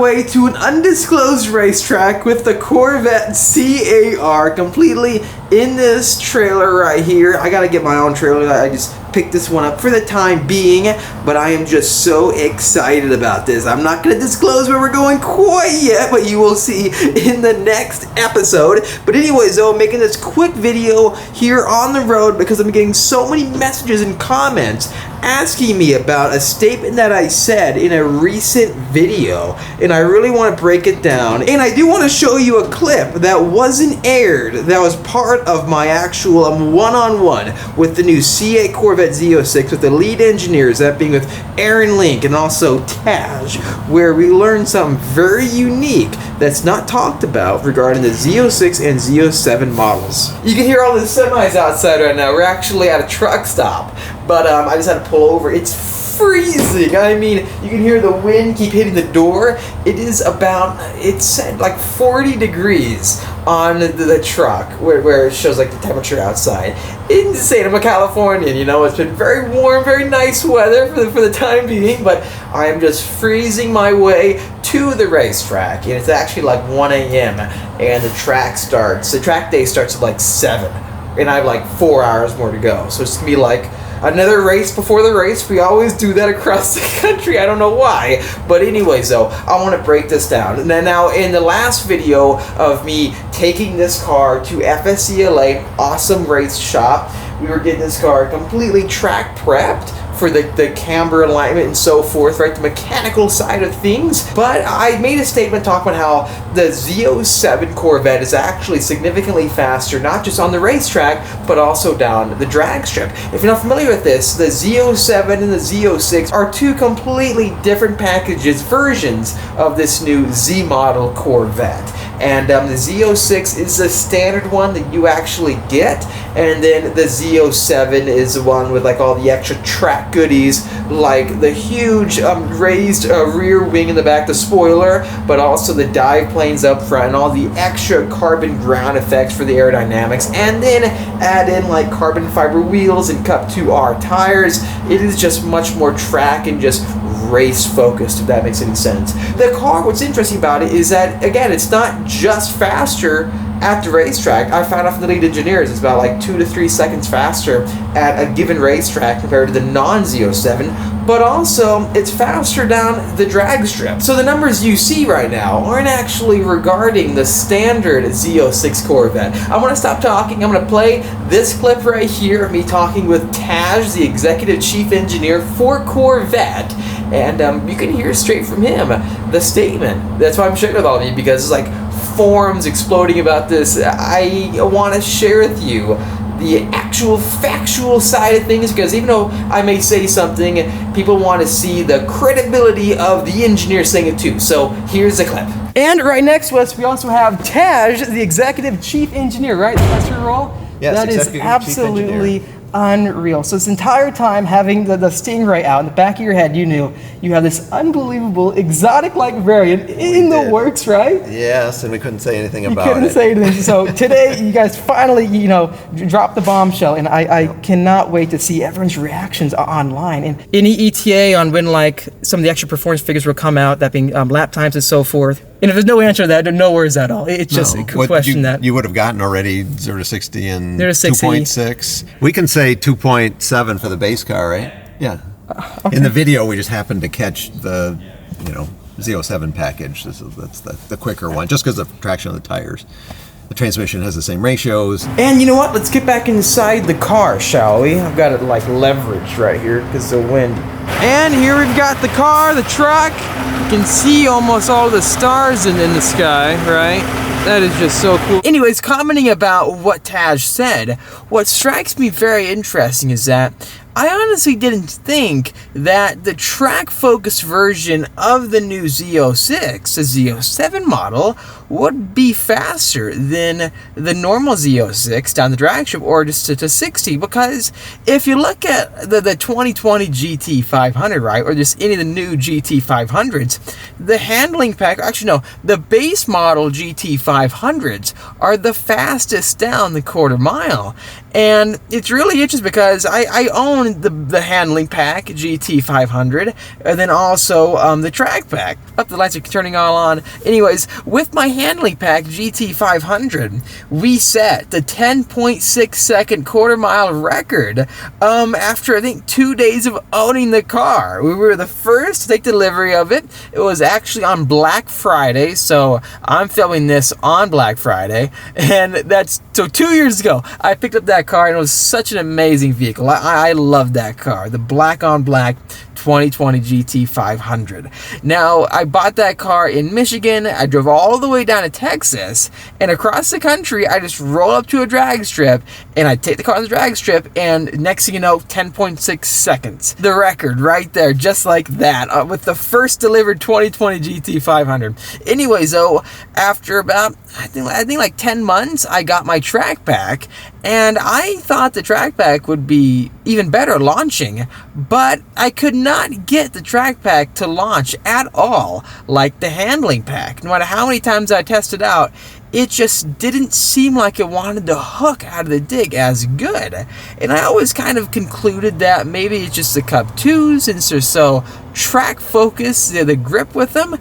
way to an undisclosed racetrack with the Corvette C8 completely in this trailer right here. I gotta get my own trailer. I just picked this one up for the time being, but I am just so excited about this. I'm not gonna disclose where we're going quite yet, but you will see in the next episode. But anyways, though, I'm making this quick video here on the road because I'm getting so many messages and comments asking me about a statement that I said in a recent video, and I really want to break it down. And I do want to show you a clip that wasn't aired, that was part of my actual one-on-one with the new C8 Corvette Z06 with the lead engineers, that being with Aaron Link and also Tadge, where we learned something very unique that's not talked about regarding the Z06 and Z07 models. You can hear all the semis outside right now. We're actually at a truck stop, but I just had to pull over. It's freezing. I mean, you can hear the wind keep hitting the door. It is about, it said like 40 degrees on the truck where it shows like the temperature outside. Insane. I'm a Californian, you know. It's been very warm, very nice weather for the time being, but I am just freezing my way to the racetrack, and it's actually like 1 a.m. and the track day starts at like 7, and I have like 4 hours more to go. So it's gonna be like another race before the race. We always do that across the country. I don't know why. But anyways, though, I want to break this down. Now, in the last video of me taking this car to FSCLA, awesome race shop, we were getting this car completely track prepped for the camber alignment and so forth, right? The mechanical side of things. But I made a statement talking about how the Z07 Corvette is actually significantly faster, not just on the racetrack, but also down the drag strip. If you're not familiar with this, the Z07 and the Z06 are two completely different packages, versions of this new Z model Corvette. And the Z06 is the standard one that you actually get, and then the Z07 is the one with like all the extra track goodies, like the huge raised rear wing in the back, the spoiler, but also the dive planes up front and all the extra carbon ground effects for the aerodynamics, and then add in like carbon fiber wheels and Cup 2R tires. It is just much more track and just race focused, if that makes any sense. The car, what's interesting about it is that, again, it's not just faster at the racetrack. I found out from the lead engineers it's about like 2 to 3 seconds faster at a given racetrack compared to the non-Z07, but also it's faster down the drag strip. So the numbers you see right now aren't actually regarding the standard Z06 Corvette. I'm going to stop talking. I'm going to play this clip right here of me talking with Tadge, the executive chief engineer for Corvette, and you can hear straight from him the statement. That's why I'm sharing with all of you, because it's like forums exploding about this. I want to share with you the actual factual side of things, because even though I may say something, people want to see the credibility of the engineer saying it too. So here's the clip. And right next to us, we also have Tadge, the executive chief engineer, right? That's your role? Yes, that is absolutely unreal. So this entire time having the Stingray out in the back of your head, you knew you have this unbelievable exotic-like variant in the works, right? Yes, and we couldn't say anything about it. You couldn't say anything. So today, you guys finally, you know, dropped the bombshell, and I cannot wait to see everyone's reactions online. And any ETA on when like some of the extra performance figures will come out, that being lap times and so forth. And if there's no answer to that, no worries at all. It's just a question that you would have gotten already 0 to 60 and 0 to 2.6. We can say 2.7 for the base car, right? Yeah. Okay. In the video, we just happened to catch the, you know, Z07 package. That's the quicker one, just because of the traction of the tires. The transmission has the same ratios. And you know what? Let's get back inside the car, shall we? I've got it like leveraged right here because of the wind. And here we've got the car, the truck. You can see almost all the stars in the sky, right? That is just so cool. Anyways, commenting about what Tadge said, what strikes me very interesting is that I honestly didn't think that the track-focused version of the new Z06, the Z07 model, would be faster than the normal Z06 down the drag strip, or just to 60, because if you look at the 2020 GT500, right, or just any of the new GT500s, the handling pack, actually no, the base model GT500s are the fastest down the quarter mile. And it's really interesting because I own the handling pack GT500, and then also the track pack. Up, the lights are turning all on. Anyways, with my handling pack GT500, we set the 10.6 second quarter-mile record after, I think, 2 days of owning the car. We were the first to take delivery of it. It was actually on Black Friday, so I'm filming this on Black Friday, and that's, so 2 years ago, I picked up that car, and it was such an amazing vehicle. I love that car, the black on black 2020 GT500. Now, I bought that car in Michigan. I drove all the way down to Texas, and across the country, I just roll up to a drag strip, and I take the car on the drag strip, and next thing you know, 10.6 seconds. The record right there, just like that, with the first delivered 2020 GT500. Anyways, though, after about, I think like 10 months, I got my track pack, and I thought the track pack would be even better launching, but I could not get the track pack to launch at all like the handling pack. No matter how many times I tested out, it just didn't seem like it wanted to hook out of the dig as good. And I always kind of concluded that maybe it's just the Cup 2s, since they're so track focused, the grip with them,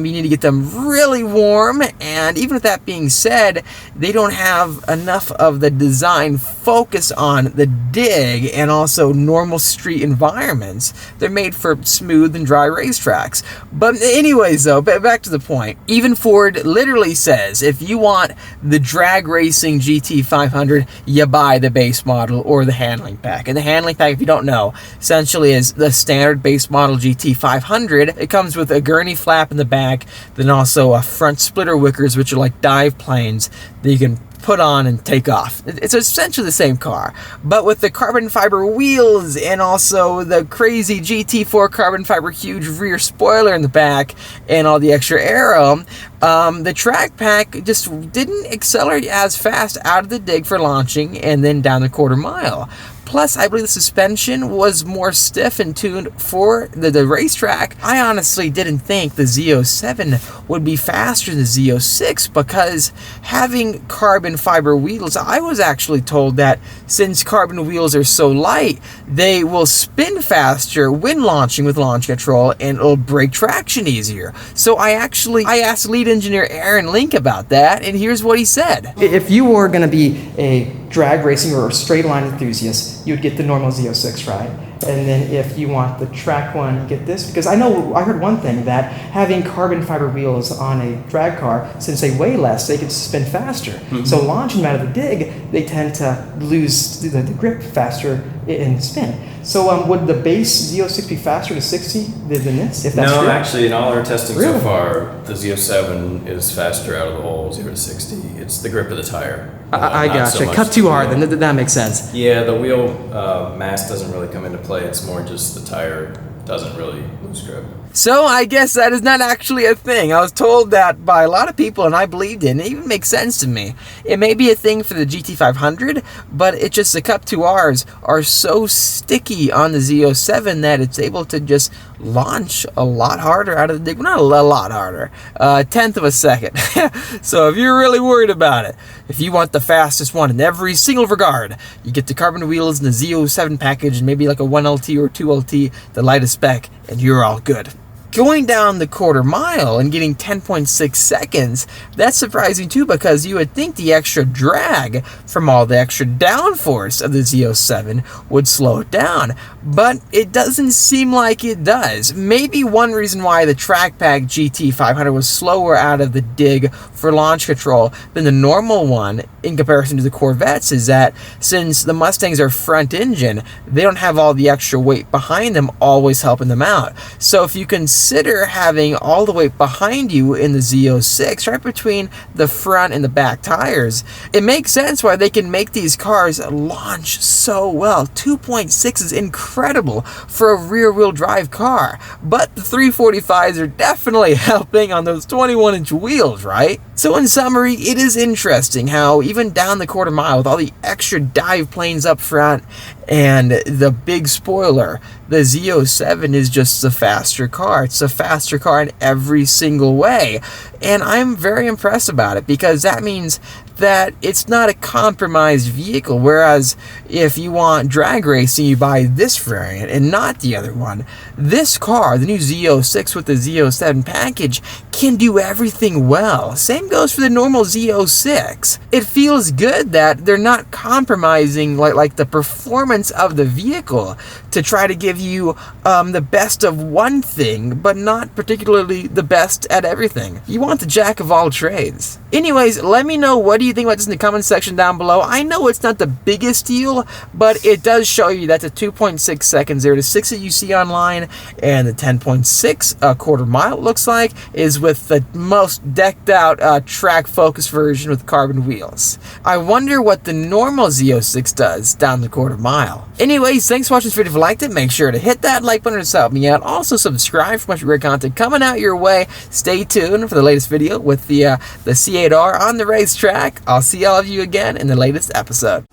you need to get them really warm. And even with that being said, they don't have enough of the design focus on the dig and also normal street environments. They're made for smooth and dry racetracks. But anyways, though, back to the point. Even Ford literally says, if you want the drag racing GT500, you buy the base model or the handling pack. And the handling pack, if you don't know, essentially is the standard base model GT500. It comes with a gurney flap in the back, then also a front splitter wickers, which are like dive planes that you can put on and take off. It's essentially the same car, but with the carbon fiber wheels and also the crazy GT4 carbon fiber huge rear spoiler in the back and all the extra aero, the track pack just didn't accelerate as fast out of the dig for launching and then down the quarter mile. Plus, I believe the suspension was more stiff and tuned for the racetrack. I honestly didn't think the Z07 would be faster than the Z06 because having carbon fiber wheels, I was actually told that since carbon wheels are so light, they will spin faster when launching with launch control and it'll break traction easier. So I asked lead engineer Aaron Link about that, and here's what he said. If you were going to be a drag racing or a straight line enthusiast, you would get the normal Z06, right? And then if you want the track one, get this. Because I heard one thing, that having carbon fiber wheels on a drag car, since they weigh less, they can spin faster. Mm-hmm. So launching them out of the dig, they tend to lose the grip faster in spin. So would the base Z06 be faster to 60 than this, if that's true? No, actually, in all our testing so far, the Z07 is faster out of the hole 0 to 60. It's the grip of the tire. I gotcha. So cut too hard, then that makes sense. Yeah, the wheel mass doesn't really come into play. It's more just the tire doesn't really lose grip. So I guess that is not actually a thing. I was told that by a lot of people, and I believed it, and it even makes sense to me. It may be a thing for the GT500, but it's just the Cup 2Rs are so sticky on the Z07 that it's able to just launch a lot harder out of the dig. Well, not a lot harder, a tenth of a second. So if you're really worried about it, if you want the fastest one in every single regard, you get the carbon wheels and the Z07 package and maybe like a 1LT or 2LT, the lightest spec, and you're all good. Going down the quarter mile and getting 10.6 seconds, that's surprising too, because you would think the extra drag from all the extra downforce of the Z07 would slow it down, but it doesn't seem like it does. Maybe one reason why the track pack GT500 was slower out of the dig for launch control than the normal one in comparison to the Corvettes is that since the Mustangs are front engine, they don't have all the extra weight behind them always helping them out. So if you consider having all the weight behind you in the Z06, right between the front and the back tires, it makes sense why they can make these cars launch so well. 2.6 is incredible for a rear-wheel drive car, but the 345s are definitely helping on those 21-inch wheels, right? So in summary, it is interesting how even down the quarter mile with all the extra dive planes up front and the big spoiler, the Z07 is just the faster car. It's a faster car in every single way. And I'm very impressed about it because that means that it's not a compromised vehicle, whereas if you want drag racing, you buy this variant and not the other one. This car, the new Z06 with the Z07 package, can do everything well. Same goes for the normal Z06. It feels good that they're not compromising like the performance of the vehicle to try to give you the best of one thing, but not particularly the best at everything. You want the jack of all trades. Anyways, let me know, what do you think about this in the comment section down below. I know it's not the biggest deal, but it does show you that the 2.6 second 0 to 60 you see online and the 10.6 quarter mile, it looks like, is with the most decked out track focus version with carbon wheels. I wonder what the normal Z06 does down the quarter mile. Anyways, thanks for watching this video. If you liked it, make sure to hit that like button to help me out. Also subscribe for much great content coming out your way. Stay tuned for the latest video with the C8R on the racetrack. I'll see all of you again in the latest episode.